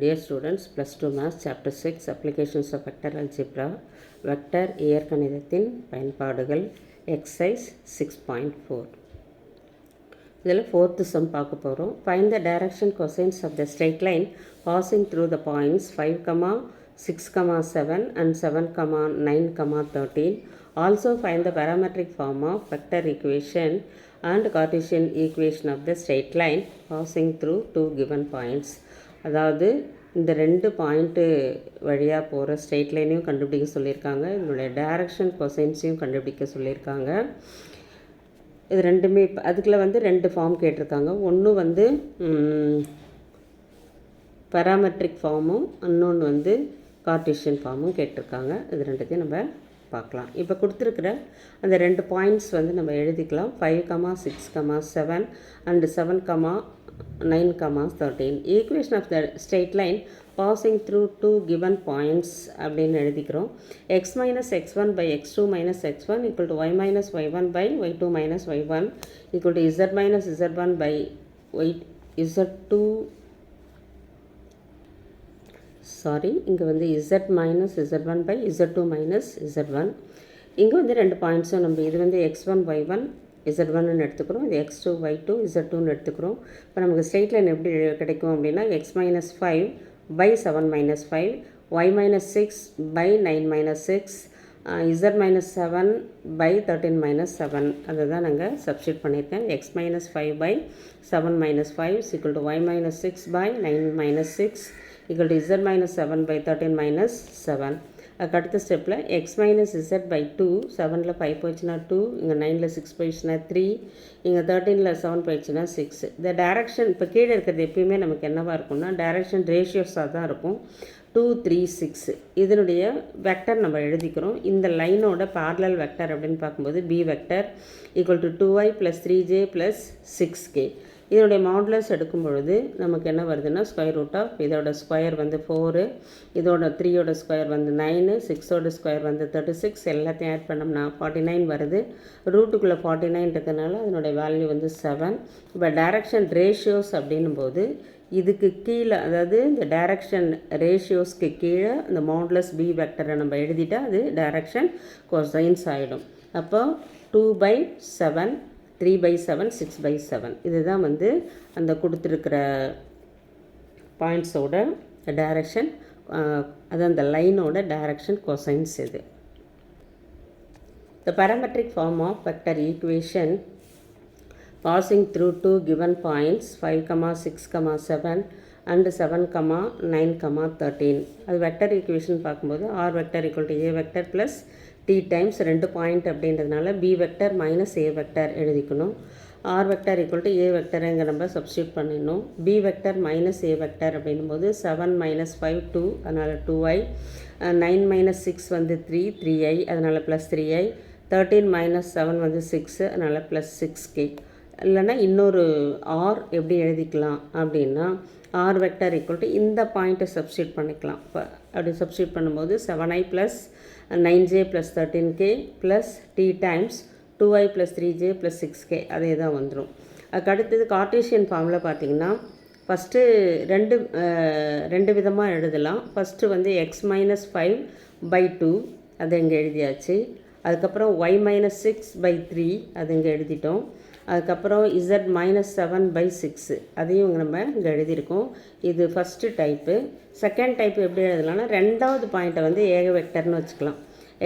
Dear students, plus 2 Maths, Chapter 6, Applications of Vector Algebra, Vector இயற்கணிதத்தின் பயன்பாடுகள், Exercise 6.4. இதில் 4th sum பார்க்க போகிறோம். Find the direction cosines of the straight line passing through the points 5, 6, 7 and 7, 9, 13. Also find the parametric form of vector equation and Cartesian equation of the straight line passing through two given points. அதாவது இந்த ரெண்டு point வழியாக போகிற straight லைனையும் கண்டுபிடிக்க சொல்லியிருக்காங்க, இதனுடைய direction கொசைன்ஸையும் கண்டுபிடிக்க சொல்லியிருக்காங்க. இது ரெண்டுமே அதுக்குள்ள ரெண்டு ஃபார்ம் கேட்டிருக்காங்க. ஒன்று பேராமெட்ரிக் ஃபார்மும் இன்னொன்று கார்ட்டீசியன் ஃபார்மும் கேட்டிருக்காங்க. இது ரெண்டுத்தையும் நம்ம பார்க்கலாம். இப்போ கொடுத்துருக்குற அந்த ரெண்டு பாயிண்ட்ஸ் நம்ம எழுதிக்கலாம். 5, 6, 7 and 7, 9, 13. Equation of the straight line passing through two given points அப்படின்னு எழுதிக்கிறோம். x minus x1 by x2 minus x1 equal to y minus y1 by y2 minus y1 equal to z minus z1 by z2. இங்கே z minus z1 by z2 minus z1. இங்கே ரெண்டு பாயிண்ட்ஸும் நம்ம இது x1 y1 z1ன்னு எடுத்துக்கிறோம், இது x2 y2 z2ன்னு எடுத்துக்கிறோம். இப்போ நமக்கு ஸ்ட்ரெயிட் லைன் எப்படி கிடைக்கும் அப்படின்னா x minus 5 by 7 minus 5, y minus 6 by 9 minus 6, z minus 7 by 13 minus 7. அதை தான் நாங்கள் சப்ஸ்டியூட் பண்ணியிருக்கேன். x minus 5 by 7 minus 5 is equal to y minus 6 by 9 minus 6 equal to z minus 7 by 13 minus 7. அதுக்கு அடுத்த ஸ்டெப்பில் எக்ஸ் மைனஸ் இசட் பை 2, 7ல் 5 போயிடுச்சுன்னா 2, இங்கே 9ல் 6 போயிடுச்சுன்னா 3, இங்கே 13ல் 7 போயிடுச்சுன்னா 6. இந்த டைரக்ஷன் இப்போ கீழே இருக்கிறது எப்பயுமே நமக்கு என்னவாக இருக்கும்னா டைரக்ஷன் ரேஷியோஸாக தான் இருக்கும். 2, 3, 6 இதனுடைய வெக்டர் நம்ம எழுதிக்கிறோம். இந்த லைனோட parallel வெக்டர் அப்படின்னு பார்க்கும்போது b vector equal to 2i plus 3j plus 6k. இதனுடைய மாடுலஸ் எடுக்கும் பொழுது நமக்கு என்ன வருதுன்னா ஸ்கொயர் ரூட் ஆஃப் இதோட ஸ்கொயர் 4, இதோட 3யோட ஸ்கொயர் 9, 6ஓட ஸ்கொயர் 36, எல்லாத்தையும் ஆட் பண்ணோம்னா 49 வருது. ரூட்டுக்குள்ளே 49 இருக்கிறதுனால அதனுடைய வேல்யூ 7. இப்போ டைரக்ஷன் ரேஷியோஸ் அப்படின்னும் போது இதுக்கு கீழே, அதாவது இந்த டைரக்ஷன் ரேஷியோஸ்க்கு கீழே இந்த மாடுலஸ் பி வெக்டரை நம்ம எழுதிட்டால் அது டைரக்ஷன் கொசைன்ஸ் ஆகிடும். அப்போ 2/7, 3/7, 6/7 இதுதான் அந்த கொடுத்துருக்கிற பாயிண்ட்ஸோட டைரக்ஷன், அது அந்த லைனோட டைரக்ஷன் கொசைன்ஸ் இது. The parametric form of vector equation passing through two given points 5, 6, 7 and 7, 9, 13. அது வெக்டர் ஈக்குவேஷன் பார்க்கும்போது r vector equal to a vector plus t times ரெண்டு பாயிண்ட் அப்படின்றதுனால b vector minus a vector எழுதிக்கணும். r vector equal to a vector இங்கே நம்ம substitute பண்ணிடணும். b vector minus a vector அப்படின்னும்போது 7 minus 5 2, அதனால் 2i, 9 minus 6 3, 3i, அதனால் plus 3i, 13 minus 7 6, அதனால் ப்ளஸ் 6k. இல்லைன்னா இன்னொரு r எப்படி எழுதிக்கலாம் அப்படின்னா r வெக்டர் ஈக்குவல் டு இந்த பாயிண்ட்டை சப்ஸ்டியூட் பண்ணிக்கலாம். இப்போ அப்படி சப்ஸ்டியூட் பண்ணும்போது 7i plus 9j plus 13k plus t times 2i plus 3j plus 6k அதே தான் வந்துடும். அதுக்கு அடுத்தது கார்ட்டீசியன் ஃபார்மில் பார்த்திங்கன்னா ஃபஸ்ட்டு ரெண்டு விதமாக எழுதலாம். ஃபஸ்ட்டு x மைனஸ் 5/2 அதை இங்கே எழுதியாச்சு. அதுக்கப்புறம் y மைனஸ் 6/3 அது இங்கே எழுதிட்டோம். அதுக்கப்புறம் z மைனஸ் 7/6 அதையும் நம்ம இங்கே எழுதியிருக்கோம். இது ஃபஸ்ட்டு டைப்பு. செகண்ட் டைப்பு எப்படி எழுதலாம்னா ரெண்டாவது பாயிண்ட்டை ஏக வெக்டர்னு வச்சுக்கலாம்.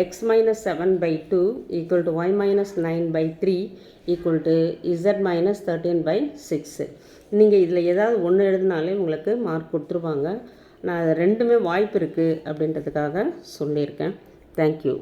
x minus 7/2 equal to y minus 9/3 equal to z minus 13/6. நீங்கள் இதில் ஏதாவது ஒன்று எழுதினாலே உங்களுக்கு மார்க் கொடுத்துருவாங்க. நான் ரெண்டுமே வாய்ப்பு இருக்குது அப்படின்றதுக்காக சொல்லியிருக்கேன். தேங்க்யூ.